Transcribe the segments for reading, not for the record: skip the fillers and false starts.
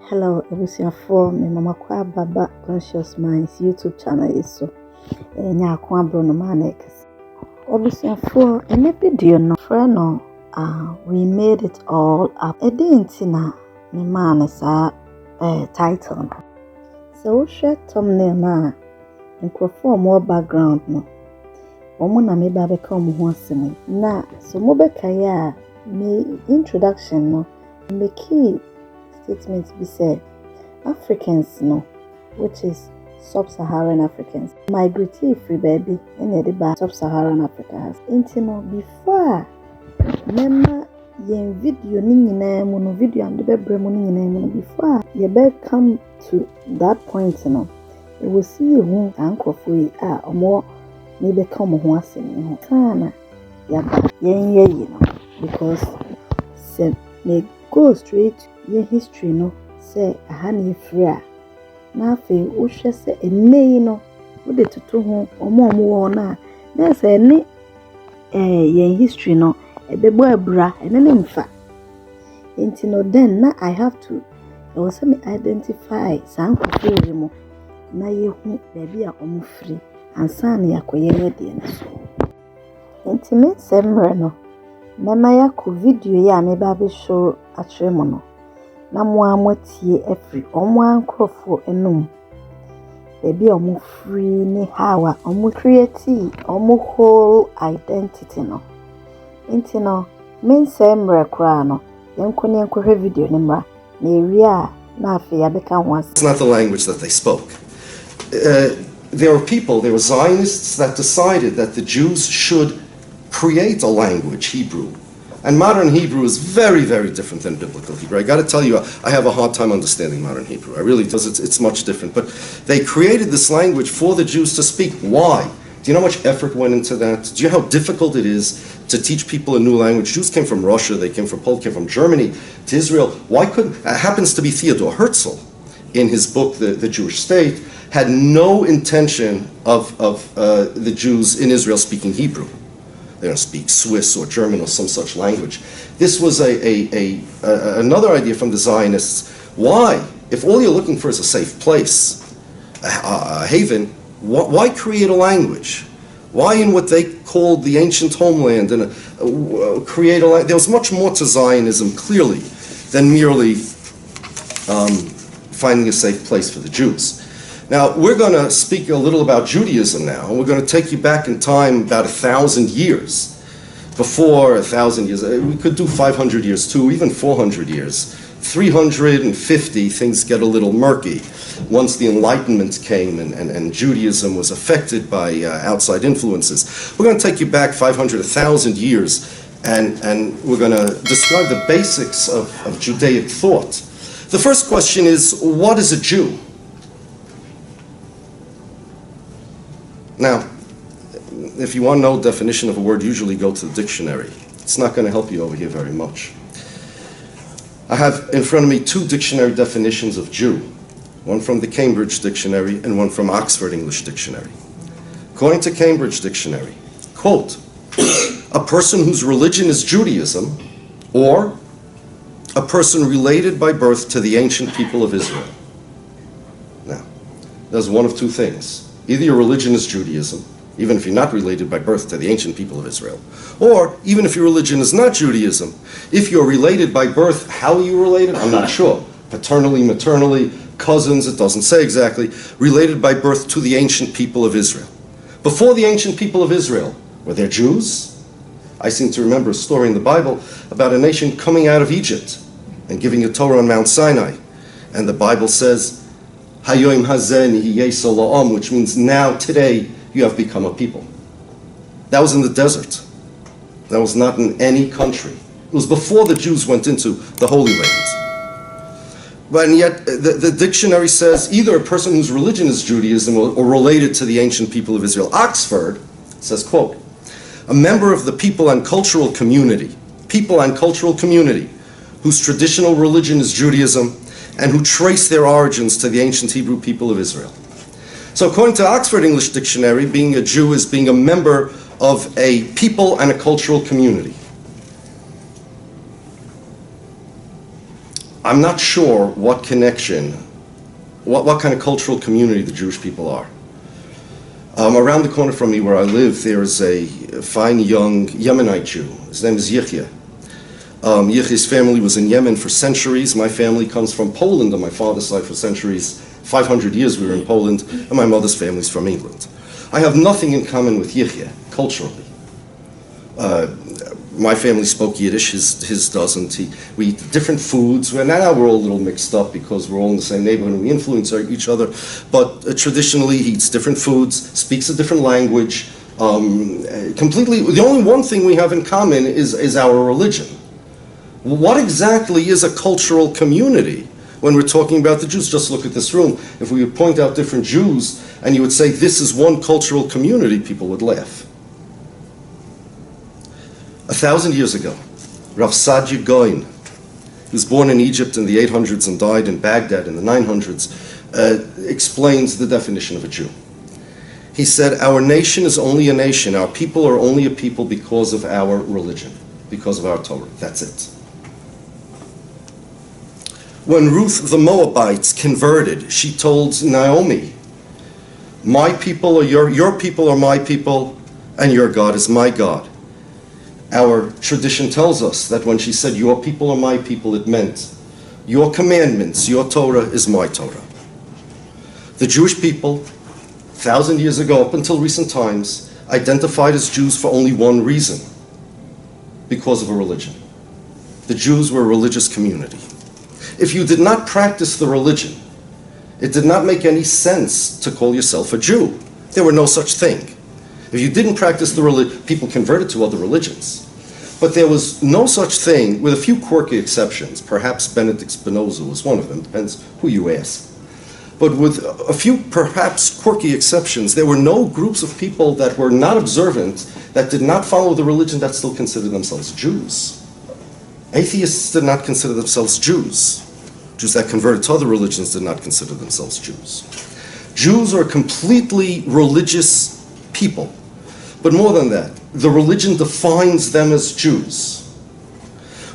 Hello, ebusuafo, me mama kwa baba Conscious Minds YouTube channel iso. Nya kwa brono manek. Ebusuafo, ene video no freno we made it all up. Edintina me man sa title. So share thumbnail na nkrofo more background no. Omo na me ba be ka omo ho asem. Na so mo be kaya me introduction no me key statements be said Africans no, which is sub-Saharan Africans, migrate free baby in the sub-Saharan Africa. Intino before member yen video no video and the before you better come to that point no. You will see you uncle free or more maybe come once in Kana yen because say may go straight to your history no say a honey free na fe wo hwe se enei no wo de tutu ho omo na na say ne yen history no ebebo abura ene ne mfa enti no then na I have to was me identify sankofo mo na yehu baby a omo free ansa na yakoye de na so enti me semre no mama yako video ya me ba be show atremo no na mo amotie afri omo ankrofo enum baby omo free ni how omo create omo whole identity no inti no men semre kra no yenko ne enkohwe video ni mra na area na afi ya beka ho. It's not the language that they spoke. There were people, there were Zionists that decided that the Jews should create a language, Hebrew. And modern Hebrew is very, very different than biblical Hebrew. I got to tell you, I have a hard time understanding modern Hebrew. I really do. It's much different. But they created this language for the Jews to speak. Why? Do you know how much effort went into that? Do you know how difficult it is to teach people a new language? Jews came from Russia, they came from Poland, came from Germany to Israel. Why couldn't... happens to be Theodor Herzl, in his book, The Jewish State, had no intention of the Jews in Israel speaking Hebrew. They don't speak Swiss or German or some such language. This was another idea from the Zionists. Why? If all you're looking for is a safe place, a haven, why create a language? Why in what they called the ancient homeland and create a language? There was much more to Zionism, clearly, than merely finding a safe place for the Jews. Now, we're going to speak a little about Judaism now, and we're going to take you back in time about 1,000 years. Before 1,000 years, we could do 500 years too, even 400 years. 350, things get a little murky once the Enlightenment came and Judaism was affected by outside influences. We're going to take you back 500, 1,000 years, and we're going to describe the basics of Judaic thought. The first question is, what is a Jew? Now, if you want to know the definition of a word, usually go to the dictionary. It's not going to help you over here very much. I have in front of me two dictionary definitions of Jew, one from the Cambridge Dictionary and one from Oxford English Dictionary. According to Cambridge Dictionary, quote, a person whose religion is Judaism, or a person related by birth to the ancient people of Israel. Now, there's one of two things. Either your religion is Judaism, even if you're not related by birth to the ancient people of Israel, or even if your religion is not Judaism, if you're related by birth, how are you related? I'm not sure. Paternally, maternally, cousins, it doesn't say exactly, related by birth to the ancient people of Israel. Before the ancient people of Israel, were there Jews? I seem to remember a story in the Bible about a nation coming out of Egypt and giving a Torah on Mount Sinai. And the Bible says, Hayoim hazen hiyeso la'am, which means now, today, you have become a people. That was in the desert. That was not in any country. It was before the Jews went into the Holy Land. But and yet, the dictionary says either a person whose religion is Judaism or related to the ancient people of Israel. Oxford says, quote, a member of the people and cultural community whose traditional religion is Judaism, and who trace their origins to the ancient Hebrew people of Israel. So according to Oxford English Dictionary, being a Jew is being a member of a people and a cultural community. I'm not sure what connection, what kind of cultural community the Jewish people are. Around the corner from me where I live, there is a fine young Yemenite Jew. His name is Yechia. Yechia's family was in Yemen for centuries. My family comes from Poland on my father's side for centuries. 500 years we were in Poland, and my mother's family's from England. I have nothing in common with Yechia, culturally. My family spoke Yiddish, his doesn't. We eat different foods. Now we're all a little mixed up because we're all in the same neighborhood and we influence each other. But traditionally, he eats different foods, speaks a different language. Completely, the only one thing we have in common is our religion. What exactly is a cultural community when we're talking about the Jews? Just look at this room. If we would point out different Jews and you would say this is one cultural community, people would laugh. 1,000 years ago, Rav Sadia Gaon, who was born in Egypt in the 800s and died in Baghdad in the 900s, explains the definition of a Jew. He said, our nation is only a nation, our people are only a people because of our religion, because of our Torah. That's it. When Ruth the Moabites converted, she told Naomi, my people are your people are my people, and your God is my God. Our tradition tells us that when she said, your people are my people, it meant, your commandments, your Torah is my Torah. The Jewish people, 1,000 years ago, up until recent times, identified as Jews for only one reason, because of a religion. The Jews were a religious community. If you did not practice the religion, it did not make any sense to call yourself a Jew. There were no such thing. If you didn't practice the religion, people converted to other religions. But there was no such thing, with a few quirky exceptions. Perhaps Benedict Spinoza was one of them, depends who you ask. But with a few perhaps quirky exceptions, there were no groups of people that were not observant, that did not follow the religion, that still considered themselves Jews. Atheists did not consider themselves Jews. Jews that converted to other religions did not consider themselves Jews. Jews are completely religious people. But more than that, the religion defines them as Jews.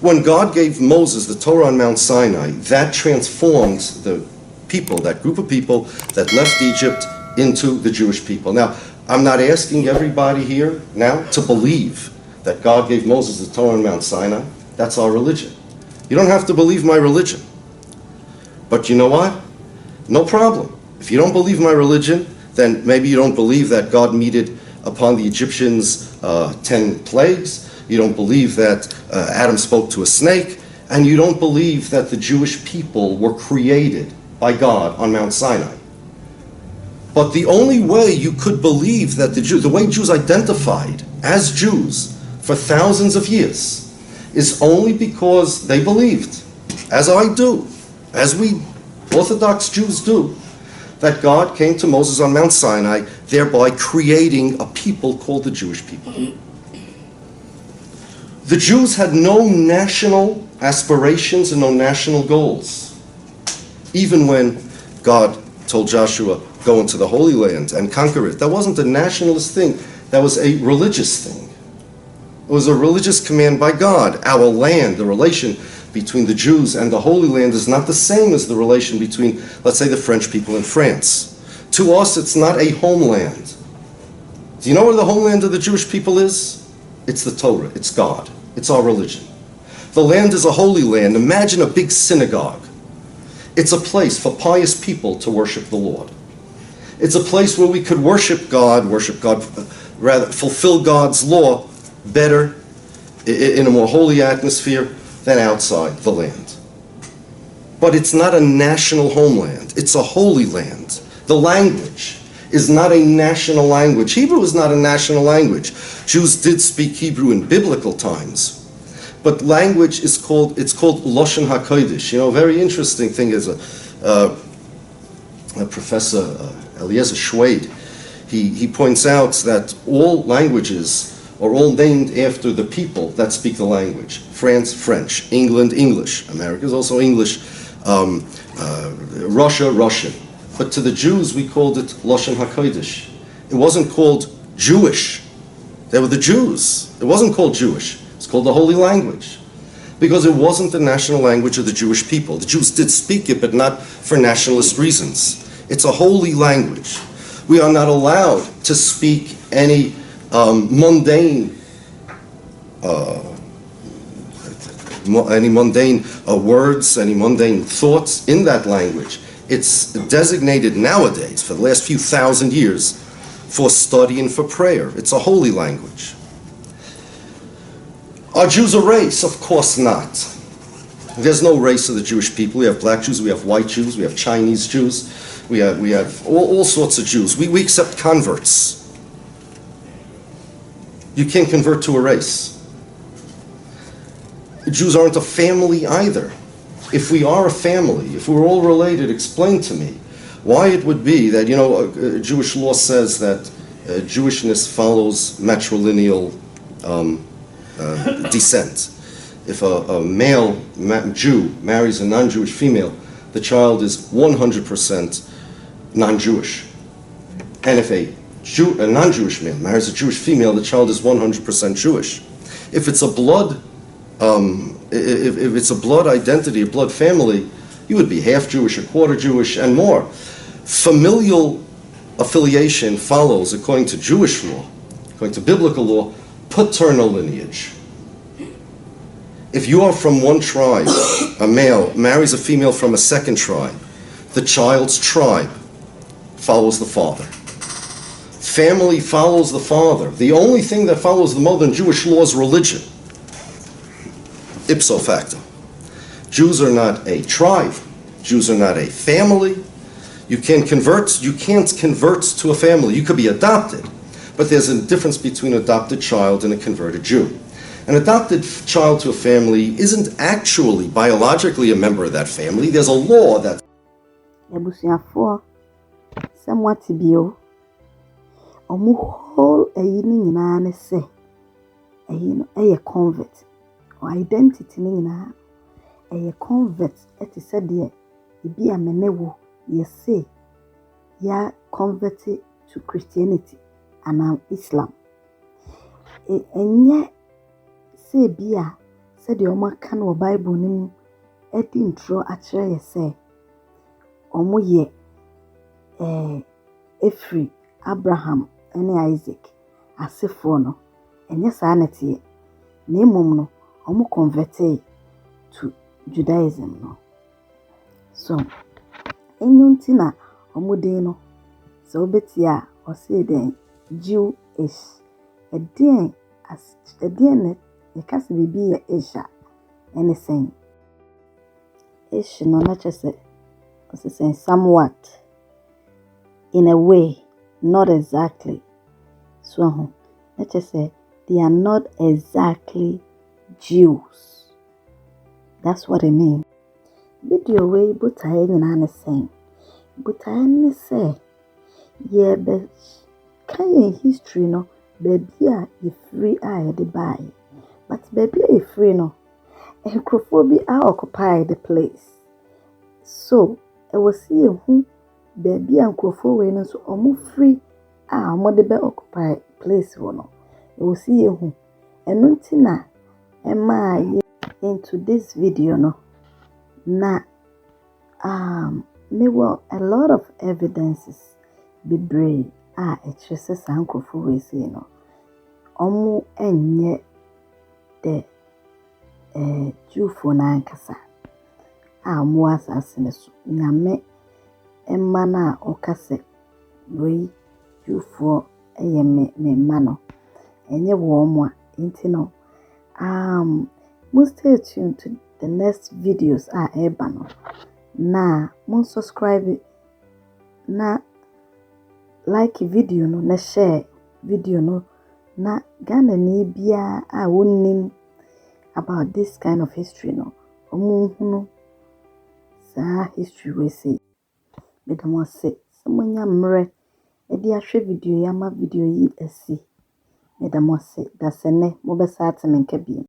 When God gave Moses the Torah on Mount Sinai, that transformed the people, that group of people that left Egypt, into the Jewish people. Now, I'm not asking everybody here now to believe that God gave Moses the Torah on Mount Sinai. That's our religion. You don't have to believe my religion. But you know what? No problem. If you don't believe my religion, then maybe you don't believe that God meted upon the Egyptians 10 plagues. You don't believe that Adam spoke to a snake. And you don't believe that the Jewish people were created by God on Mount Sinai. But the only way you could believe that the way Jews identified as Jews for thousands of years is only because they believed, as I do, as we Orthodox Jews do, that God came to Moses on Mount Sinai, thereby creating a people called the Jewish people. The Jews had no national aspirations and no national goals. Even when God told Joshua, go into the Holy Land and conquer it, that wasn't a nationalist thing, that was a religious thing. It was a religious command by God. Our land, the relation between the Jews and the Holy Land is not the same as the relation between, let's say, the French people in France. To us, it's not a homeland. Do you know where the homeland of the Jewish people is? It's the Torah, it's God, it's our religion. The land is a holy land. Imagine a big synagogue. It's a place for pious people to worship the Lord. It's a place where we could worship God, rather fulfill God's law better, in a more holy atmosphere than outside the land. But it's not a national homeland. It's a holy land. The language is not a national language. Hebrew is not a national language. Jews did speak Hebrew in biblical times. But language is called Lashon HaKodesh. You know, a very interesting thing is a Professor Eliezer Schwade, he points out that all languages are all named after the people that speak the language. France, French. England, English. America is also English. Russia, Russian. But to the Jews, we called it Lashon HaKodesh. It wasn't called Jewish. They were the Jews. It wasn't called Jewish. It's called the Holy Language. because it wasn't the national language of the Jewish people. The Jews did speak it, but not for nationalist reasons. It's a holy language. We are not allowed to speak any mundane words, any mundane thoughts in that language. It's designated nowadays, for the last few thousand years, for study and for prayer. It's a holy language. Are Jews a race? Of course not. There's no race of the Jewish people. We have black Jews, we have white Jews, we have Chinese Jews, we have all sorts of Jews. We accept converts. You can't convert to a race. Jews aren't a family either. If we are a family, if we're all related, explain to me why it would be that, Jewish law says that Jewishness follows matrilineal descent. If a male Jew marries a non-Jewish female, the child is 100% non-Jewish. And if a non-Jewish male marries a Jewish female, the child is 100% Jewish. If it's a blood if it's a blood identity, a blood family, you would be half Jewish, a quarter Jewish, and more. Familial affiliation follows, according to Jewish law, according to biblical law, paternal lineage. If you are from one tribe, a male marries a female from a second tribe, the child's tribe follows the father. Family follows the father. The only thing that follows the mother in Jewish law is religion. Ipso facto. Jews are not a tribe. Jews are not a family. You can't convert to a family. You could be adopted, but there's a difference between an adopted child and a converted Jew. An adopted child to a family isn't actually biologically a member of that family. There's a law that Ebusuafo somewhat bio omu whole eyi ni nyina ne se eyi no eye convert or identity ni nyina eye convert eti se de ebi amenewo ye say ya convert to Christianity and Islam enye se bia se de omo aka no Bible ni mu edi ntro a kire ye say omo ye Efri Abraham and Isaac asefo no enye saa nete na emom no omo converted to Judaism no so enyunti na omo den no so betia o say den Jewish edin as edin ne yekase bibi ye Asia anything ish no na chese o say somewhat in a way, not exactly. So, let's just say they are not exactly Jews. That's what I mean. Video way, but I ain't saying. But I ain't say, yeah, but can history no, baby, you free I the buy. But baby, you free no, and Crophobia occupy the place. So, I was seeing who. Baby and Crawford way no so omo free omo de be occupy place wo no e wo see ehu eno ntina into this video no na there were a lot of evidences bebree e chese san Crawford way say no omo enye de Jewfo na ankasa omo asase so nyame Emana okase we Jewfo eye me mano enye wo mo nti no must stay tuned to the next videos eba no na mon subscribe na like video no na share video no na Ghana ni bia wonim about this kind of history no omunhunu sa history we say Bedamo say, someone yamre, edi ahwe video yama video yi esi. Bedamo say, that's ene, mobesate menkebi.